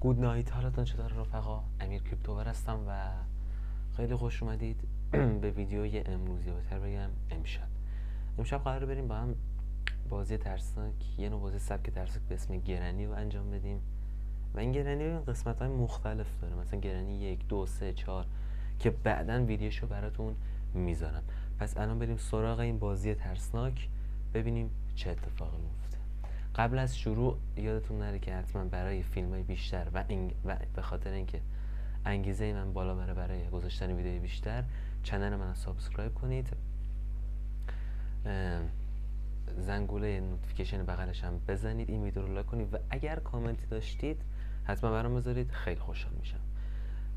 گود نایت، حالتون چطور رفقا؟ امیر کریپتوور هستم و خیلی خوش اومدید به ویدیوی امروز، یا بهتر بگم امشب قراره بریم با هم بازی ترسناک، یه نوع بازی سبک ترسناک به اسم گرنی رو انجام بدیم. و این گرنی رو قسمت های مختلف داره، مثلا گرنی 1 2 3 4 که بعداً ویدیوشو براتون میذارم. پس الان بریم سراغ این بازی ترسناک، ببینیم چه اتفاقی میفته. قبل از شروع یادتون نره که حتما برای فیلم‌های بیشتر و به خاطر اینکه انگیزه من بالا بره برای گذاشتن ویدیوی بیشتر، چنل من رو سابسکرایب کنید، زنگوله نوتیفیکیشن بغلش هم بزنید، این ویدیو رو لایک کنید و اگر کامنتی داشتید حتما برام بذارید، خیلی خوشحال میشم.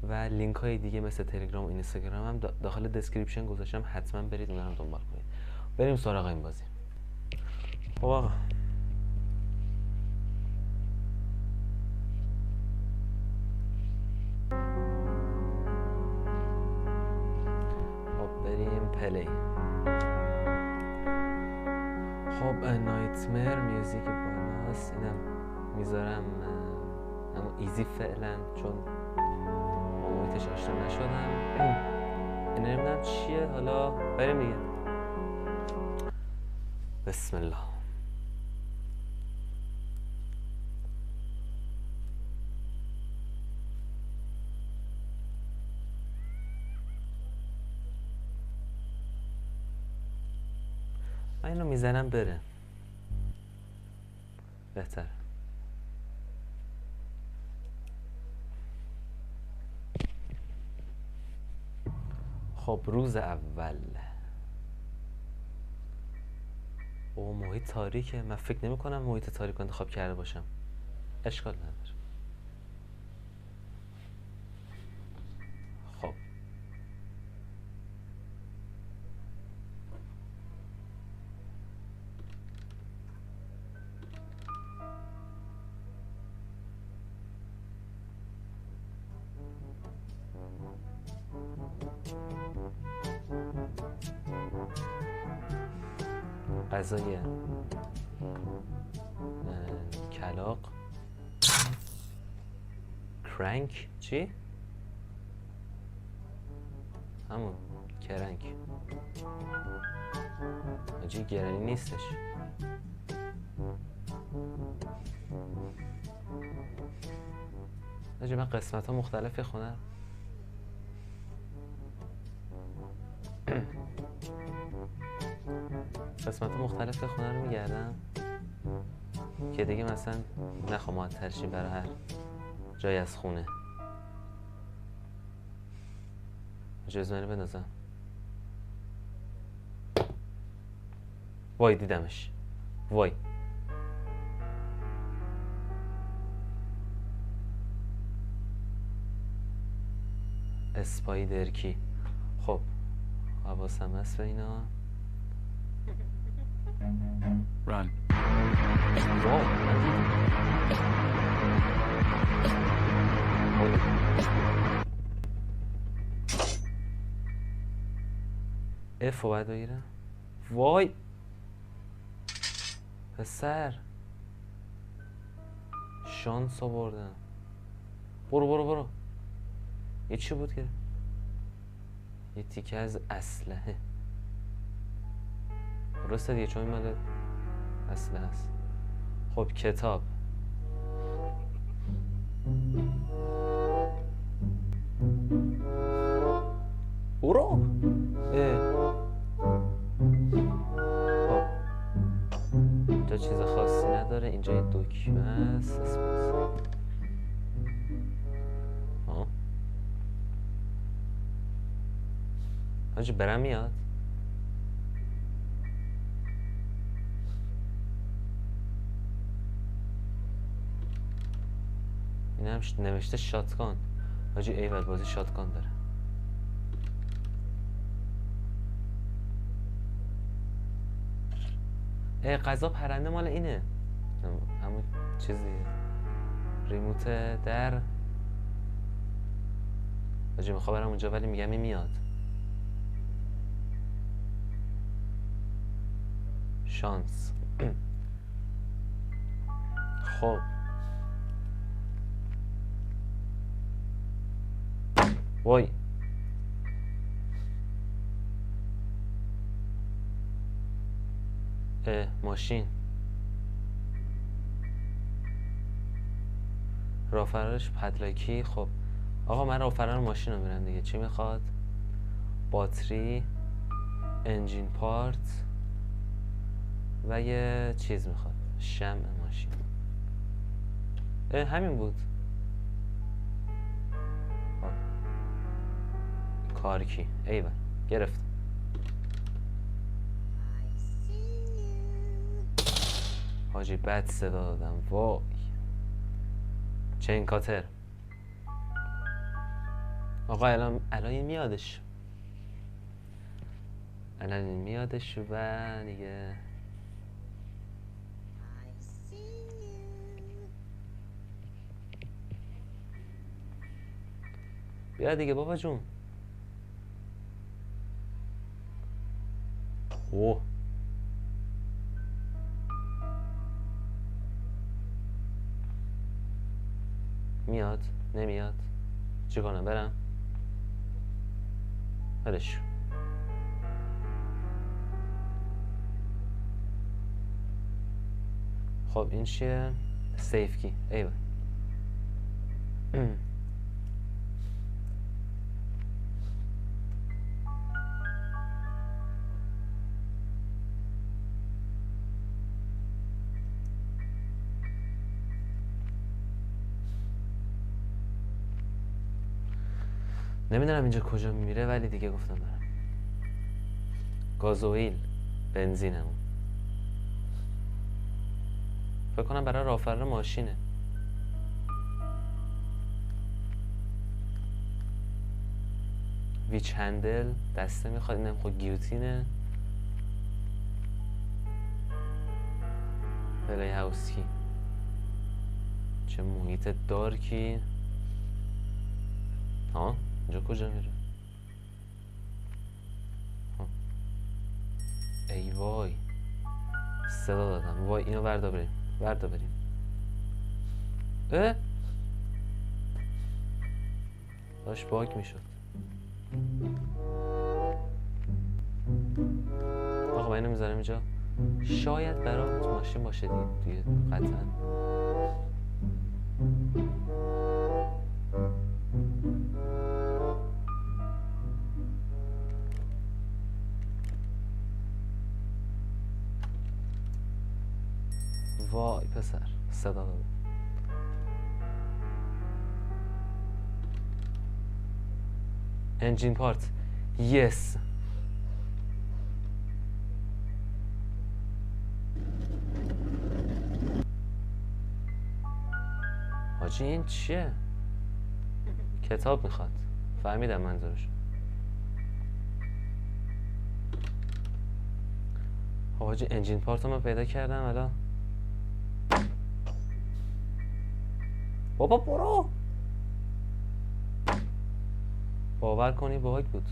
و لینک های دیگه مثل تلگرام و اینستاگرام هم داخل دسکریپشن گذاشتم، حتما برید اونها رو دنبال کنید. بریم سراغ این بازی. خب آقا، بریم پلی. خب نایتمر میوزیک بالاست، اینم میذارم اما ایزی فعلا چون با محیطش آشنا نشدم. این نمیدونم چیه، حالا بریم دیگه. بسم الله. من اینو میزنم بره بهتر. خب روز اول. او محیط تاریکه، من فکر نمی کنم محیط تاریک انتخاب کرده باشم. اشکال نداره. خب غذای کلاق، کرنک، چی؟ همون کرنک. آجی گرنی نیستش. آجی من قسمت ها مختلفی خونم. قسمت ها مختلف خونه رو میگردم که دیگه مثلا نخوام معطل شیم برای هر جای از خونه. جزمانی بندازم. وای دیدمش، وای. اسپایدر کی. خب حواسم هست به اینا. Run. واو اف رو باید بگیرم. وای پسر، شانس آوردم. برو برو برو. یه چی بود که یه تیکه از اسلحه. درسته دیگه چون مال اسلحه هست. خب کتاب. برو. خب اینجا چیز خاصی نداره، اینجا یه دکمه است. حاجی برم میاد. این هم نوشته شاتگان. حاجی ایول، بازی شاتگان داره. غذا پرنده مال اینه، همون چیزی ریموت در. حاجی میخوام برم اونجا ولی میگم این میاد. شانس. خب وای ماشین راه فرارش پدلاکی. خب آقا من راه فرار ماشین رو میرم دیگه. چی میخواد؟ باتری، انجین پارت و یه چیز میخواد، شمع ماشین. همین بود. کارکی. ایول گرفتم. حاجی بد صدا دادم. وای چین کاتر. آقا الان این میادش، الان این میادش و دیگه بیا دیگه بابا جون. اوه میاد نمیاد چی کنم؟ برم برش. خب این چیه؟ سیف کی. ایوه نمیدونم اینجا کجا میره ولی دیگه گفتم برم. گازوئیل، بنزینمون فکر کنم برای راه فرار ماشینه. ویچ هندل دسته میخواد. اینم خود گیوتینه. پلی هاوس کی. چه محیط دارکی. ها اینجا کجا میره؟ ای وای صدا دادم. وای اینو وردا بریم، وردا بریم. داشت باگ میشد. آقا من اینو میذارم اینجا، شاید برای ماشین باشه دیگه قطعا. وای پسر صدا داد. انجین پارت. یس حاجی این چیه؟ کتاب میخواد. فهمیدم منظورش. حاجی انجین پارت رو من پیدا کردم الان. بابا برو. باور کنی باگ بود.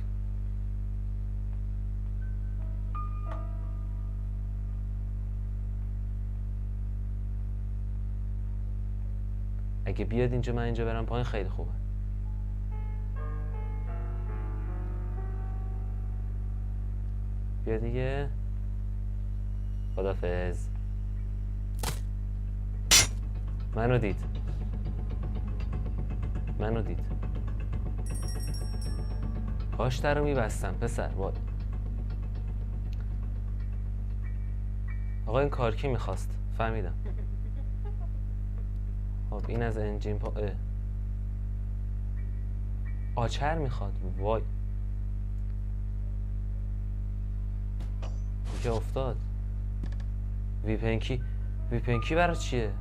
اگه بیاد اینجا من اینجا برم پایین خیلی خوبه. بیا دیگه. خدافظ. منو دید. کاش در رو میبستم پسر. وای آقا این کارکی میخواست. فهمیدم. خب این از انجین آچر میخواد. وای که افتاد. ویپنکی برای چیه؟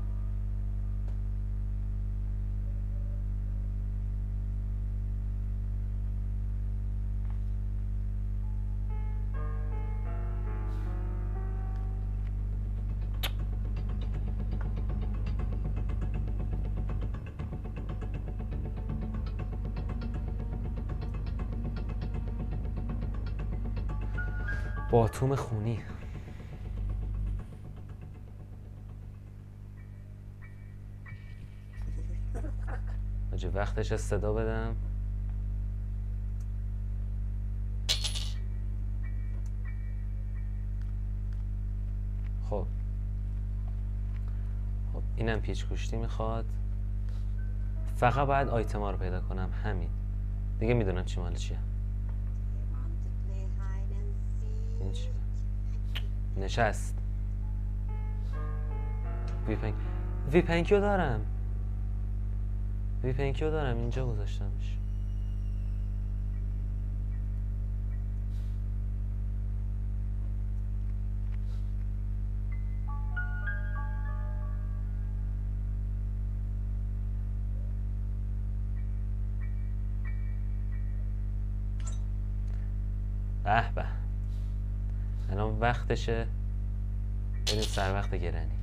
باتوم خونی. آجه وقتش صدا بدم. اینم پیچ گوشتی میخواد. فقط باید آیتما رو پیدا کنم، همین دیگه. میدونم چی مال چیه. این چیه؟ نشست. ویپنکیو دارم. ویپنکیو دارم، اینجا گذاشتمش. به به، الان وقتشه بریم سر وقت گرنی.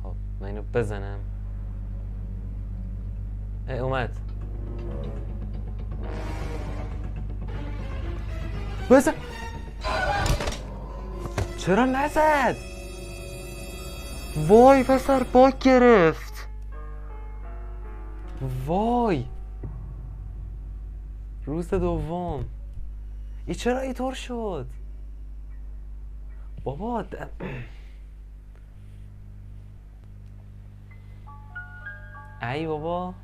خب من اینو بزنم. اومد. بزن. چرا نزد؟ وای پسر، باگ گرفت. وای، روز دوم. ای چرا اینطور شد بابا؟ ای بابا،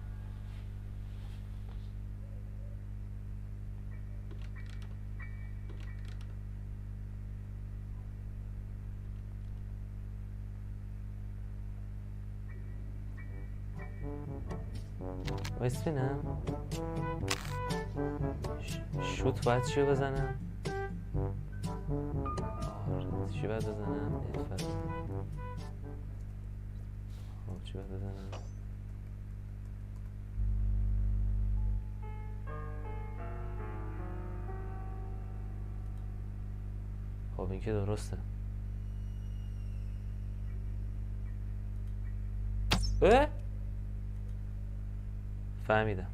بسپینم. شوت باید چیو بزنم؟ چی باید بزنم؟ چی باید بزنم؟ خب این که درسته. فهمیدم.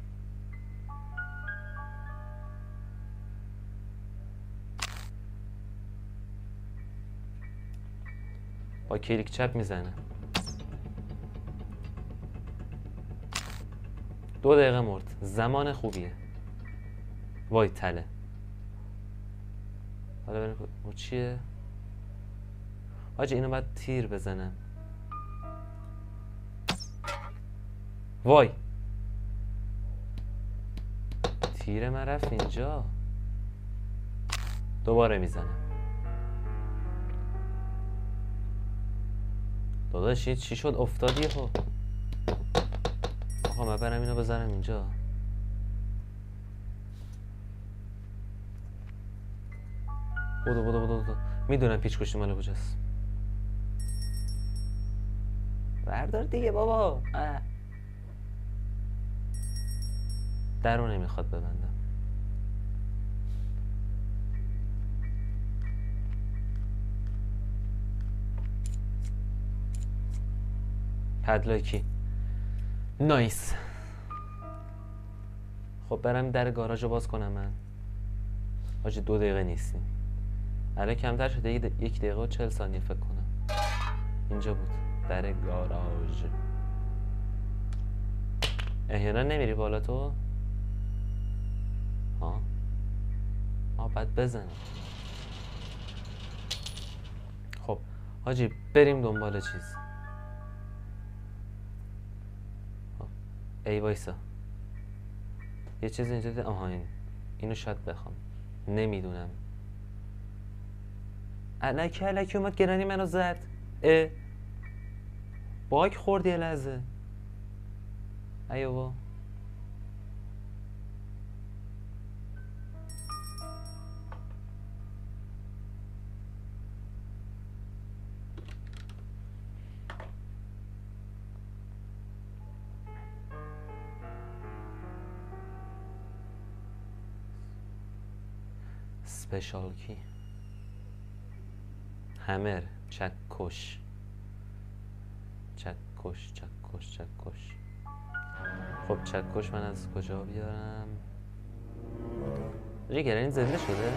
با کلیک چپ میزنه. 2 دقیقه مرد. زمان خوبیه. وای تله. حالا بریم او چیه؟ حاجی اینو باید تیر بزنم. وای، تیر من رفت اینجا. دوباره میزنم. داداش چی شد؟ افتادی خب. آقا من برم اینو بزنم اینجا. بودو. میدونم پیچ کشتی مال کجاست. بردار دیگه بابا. درو نمیخواد ببندم. پدلاکی. نایس. خب برم در گاراژ رو باز کنم من. حاجی 2 دقیقه نیستیم. الان کمتر شده، 1 دقیقه و 40 ثانیه فکر کنم. اینجا بود در گاراژ. احیانا نمیری بالا تو؟ باید بزنم. خب حاجی بریم دنبال چیز. ای وایسا، یه چیز اینجا ده. اینو شاید بخوام، نمیدونم. الکی اومد گرانی منو زد. باگ خورد یه لحظه. ای بابا، سپیشال کی، همر، چکش. خب چکش من از کجا بیارم؟ گرانی زنده شده؟